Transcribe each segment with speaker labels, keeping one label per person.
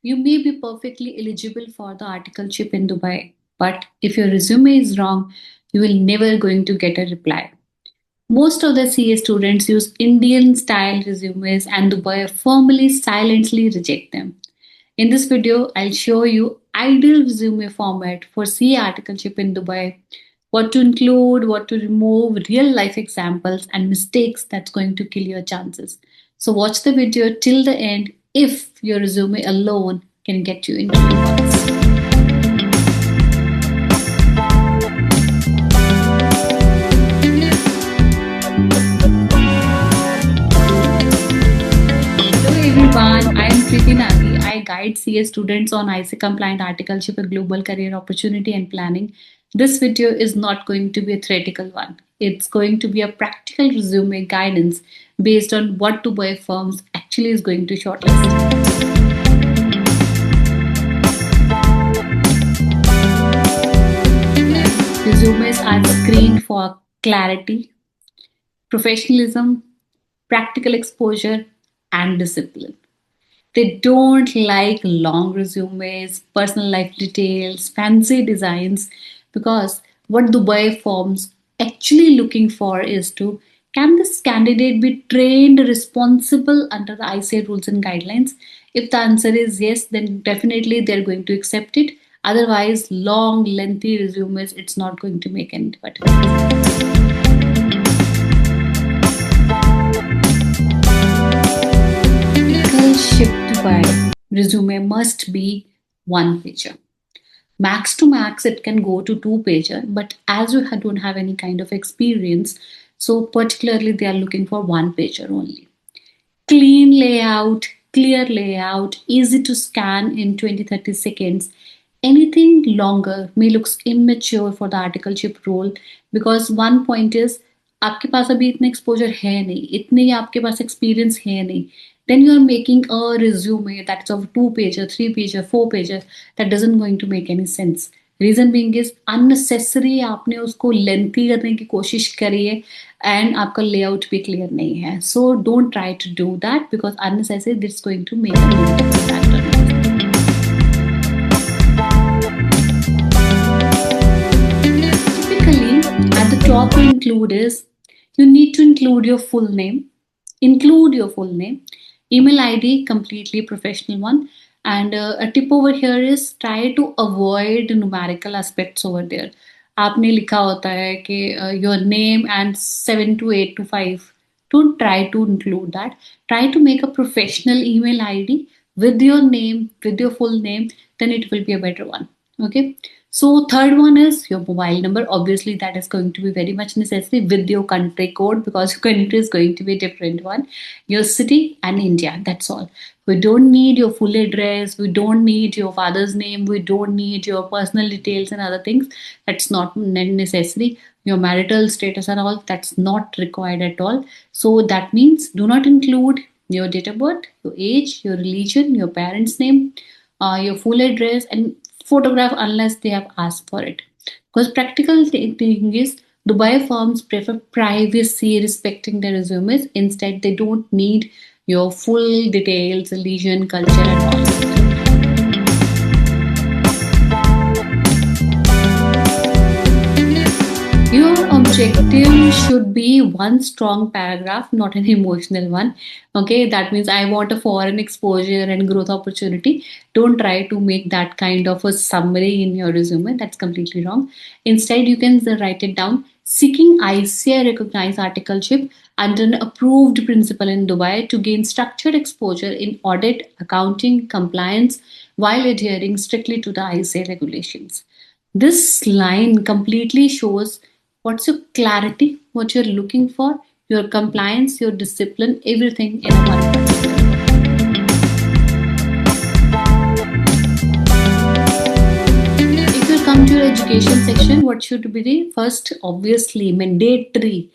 Speaker 1: You may be perfectly eligible for the articleship in Dubai, but if your resume is wrong, you will never going to get a reply. Most of the CA students use Indian style resumes and Dubai firmly silently reject them. In this video, I'll show you ideal resume format for CA articleship in Dubai, what to include, what to remove, real life examples and mistakes that's going to kill your chances. So watch the video till the end if your resume alone can get you into Dubai. Hello everyone, I am Preeti Nagi. I guide CA students on IC compliant articleship, a global career opportunity and planning. This video is not going to be a theoretical one. It's going to be a practical resume guidance based on what Dubai firms actually is going to shortlist. Resumes are screened for clarity, professionalism, practical exposure, and discipline. They don't like long resumes, personal life details, fancy designs, because what Dubai firms actually looking for is to can this candidate be trained responsible under the ICA rules and guidelines? If the answer is yes, then definitely they're going to accept it. Otherwise, long, lengthy resumes, it's not going to make any difference. Shipped by resume must be one pager. Max to max, it can go to two pager, but as you don't have any kind of experience, so particularly they are looking for one pager only. Clean layout, clear layout, easy to scan in 20-30 seconds. Anything longer may looks immature for the articleship role because one point is आपके पास अभी इतने exposure है नहीं, इतने आपके पास experience है नहीं, then you are making a resume that's of 2 pager, 3 pager, 4 pager, that doesn't going to make any sense. Reason being is unnecessary आपने उसको lengthy करने की कोशिश करी है and आपका layout भी clear नहीं है. So don't try to do that because unnecessary this is going to make a negative impact on you. Typically, at the top to include is you need to include your full name. Include your full name. Email ID, completely professional one. And a tip over here is try to avoid numerical aspects over there. आपने लिखा होता है कि your name and 7 to 8 to 5. Don't try to include that. Try to make a professional email ID with your name, with your full name, then it will be a better one. Okay. So third one is your mobile number. Obviously, that is going to be very much necessary with your country code because your country is going to be a different one. Your city and India. That's all. We don't need your full address. We don't need your father's name. We don't need your personal details and other things. That's not necessary. Your marital status and all. That's not required at all. So that means do not include your date of birth, your age, your religion, your parents' name, your full address, and photograph unless they have asked for it. Because practical thing is Dubai firms prefer privacy respecting their resumes. Instead, they don't need your full details, religion, culture, and all. Your objective should be one strong paragraph, not an emotional one. Okay, that means I want a foreign exposure and growth opportunity. Don't try to make that kind of a summary in your resume. That's completely wrong. Instead, you can write it down. Seeking ICAI recognized articleship under an approved principal in Dubai to gain structured exposure in audit, accounting, compliance while adhering strictly to the ICAI regulations. This line completely shows what's your clarity, what you're looking for, your compliance, your discipline, everything in one particular. If you come to your education section, what should be the first? Obviously, mandatory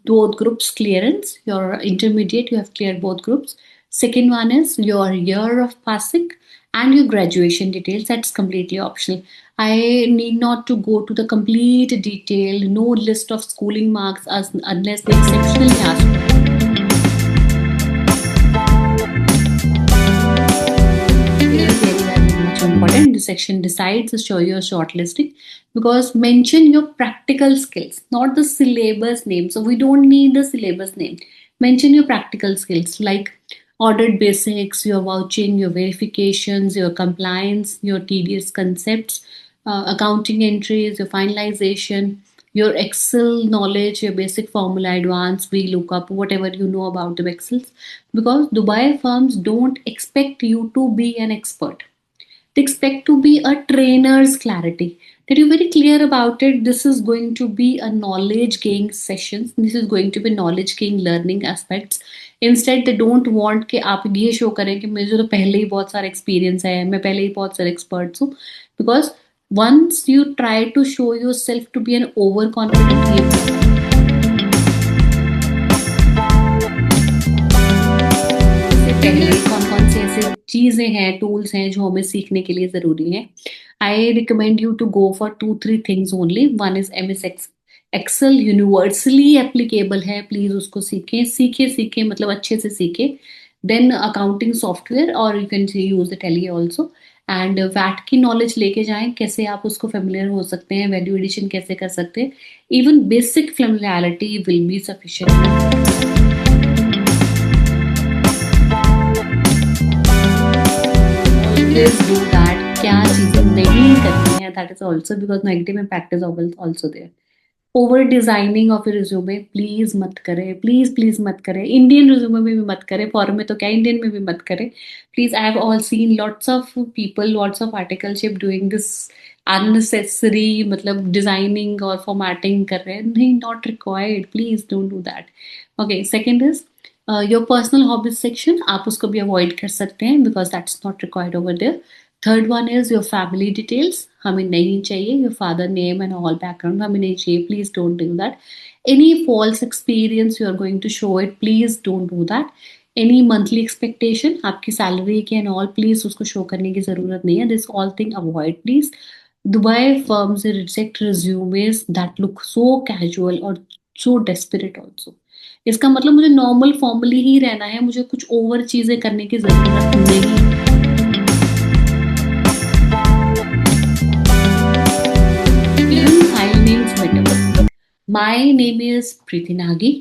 Speaker 1: both groups clearance. Your intermediate, you have cleared both groups. Second one is your year of passing and your graduation details. That's completely optional. I need not to go to the complete detail, no list of schooling marks unless they exceptionally ask for it. section decides your shortlisting, because mention your practical skills, not the syllabus name. So we don't need the syllabus name. Mention your practical skills like audit basics, your vouching, your verifications, your compliance, your tedious concepts, accounting entries, your finalization, your Excel knowledge, your basic formula, advanced VLOOKUP, whatever you know about the Excels. Because Dubai firms don't expect you to be an expert. They expect to be a trainer's clarity. That you're very clear about it. This is going to be a knowledge gain sessions. This is going to be knowledge gain learning aspects. Instead, they don't want कि आप ये show करें कि मुझे तो पहले ही बहुत सारा एक्सपीरियंस है, मैं पहले ही बहुत सारे एक्सपर्ट्स हूँ. Because once you try to show yourself to be an overconfident, पहले कौन कौन से ऐसे चीजें हैं, टूल्स हैं जो हमें सीखने के लिए जरूरी हैं. I recommend you to go for 2-3 things only. One is MS Excel, universally applicable है, प्लीज उसको सीखें. सीखे मतलब अच्छे से सीखें. देन अकाउंटिंग सॉफ्टवेयर, और you can use the Tally also. And VAT की नॉलेज लेके जाएं, कैसे आप उसको फेमिलियर हो सकते हैं, वैल्यू एडिशन कैसे कर सकते हैं. Even basic familiarity will be sufficient. Always do that. क्या चीजें नहीं करनी है, that is also because negative impact is also there. Over designing of resume please मत करें, प्लीज मत करें. इंडियन रिज्यूमे में भी मत करें, फॉरेन में तो क्या, इंडियन में भी मत करें please. I have all seen lots of people, lots of articleship doing this unnecessary, मतलब डिजाइनिंग और फॉर्मेटिंग कर रहे हैं. नहीं, not required, please don't do that. Okay, second is your personal hobbies section. आप उसको भी अवॉइड कर सकते हैं because that's not required over there. Third one is your family details, हमें नहीं चाहिए. Your father name and all background हमें नहीं चाहिए, please don't do that. Any false experience you are going to show it, please don't do that. Any monthly expectation आपकी salary के and all, please उसको show करने की जरूरत नहीं है. This all thing avoid please. Dubai firms reject resumes that look so casual और so desperate also. इसका मतलब मुझे नॉर्मल फॉर्मली ही रहना है, मुझे कुछ ओवर चीजें करने की जरूरत नहीं. माई नेम इज प्रीति नागी,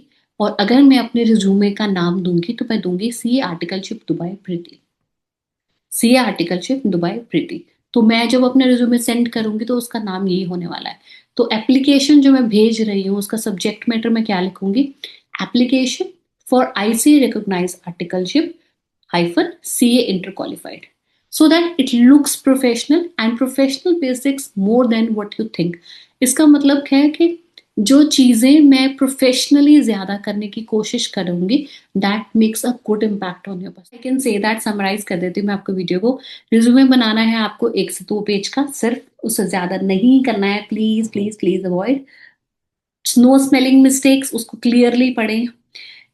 Speaker 1: और अगर मैं अपने रिज्यूमे का नाम दूंगी तो मैं दूंगी CA आर्टिकलशिप दुबई प्रीति. CA आर्टिकलशिप दुबई प्रीति. तो मैं जब अपने रिज्यूमे सेंड करूंगी तो उसका नाम यही होने वाला है. तो एप्लीकेशन जो मैं भेज रही हूँ उसका सब्जेक्ट मैटर मैं क्या लिखूंगी, application for ICA recognise articleship -CA inter qualified, so that it looks professional, and professional basics more than what you think. इसका मतलब क्या है कि जो चीजें मैं प्रोफेशनली ज्यादा करने की कोशिश करूंगी, that makes a good impact on your person. I can say that, summarise कर देती हूँ मैं आपको वीडियो को. रिज्यूमे बनाना है आपको 1 से 2 पेज का, सिर्फ, उससे ज्यादा नहीं करना है. Please please please avoid. No spelling mistakes, उसको क्लियरली पढ़ें.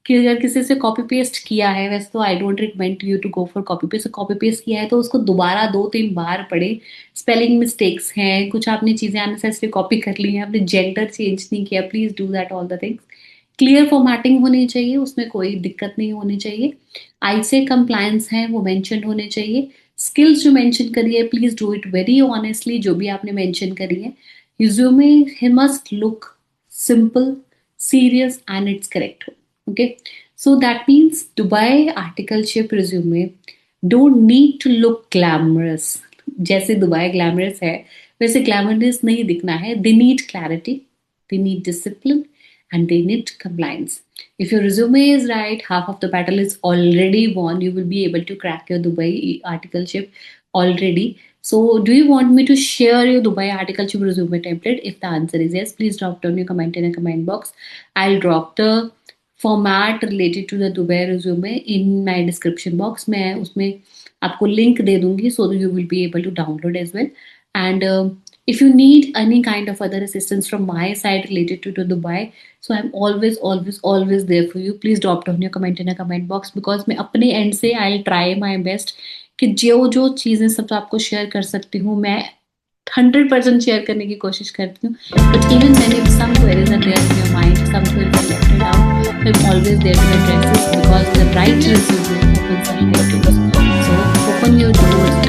Speaker 1: कि अगर किसी से कॉपी पेस्ट किया है, वैसे तो I don't recommend you to go for copy paste. Copy paste किया है तो उसको दोबारा 2-3 बार पढ़े. स्पेलिंग मिस्टेक्स हैं, कुछ आपने चीजें अननेसेसरी कॉपी कर ली हैं, आपने जेंडर चेंज नहीं किया, please do that all the things. Clear formatting होनी चाहिए, उसमें कोई दिक्कत नहीं होनी चाहिए. ICA कंप्लायंस है वो मेंशन होने चाहिए. स्किल्स जो मेंशन करी है, please do it very honestly, जो भी आपने मेंशन करी है. Resume must look simple, serious and it's correct. Okay, so that means Dubai articleship resume don't need to look glamorous. जैसे दुबई ग्लैमरस है वैसे ग्लैमरस नहीं दिखना है. They need clarity, they need discipline, and they need compliance. If your resume is right, half of the battle is already won. You will be able to crack your Dubai articleship already. So, do you want me to share your Dubai articleship resume template? If the answer is yes, please drop down your comment in a comment box. I'll drop the format related to the Dubai resume in my description box. मैं उसमें आपको link दे दूंगी, so you will be able to download as well. And if you need any kind of other assistance from my side related to Dubai, so I am always there for you. Please drop down your comment in a comment box, because मैं अपने end से I will try my best कि जो चीज़ें सब आपको share कर सकती हूँ मैं 100% शेयर करने की कोशिश करती हूँ. बट इवन मैंने some queries are there in your mind, some queries are left it out, I'm always there to address this, because the right resume opens the right doors. So open your doors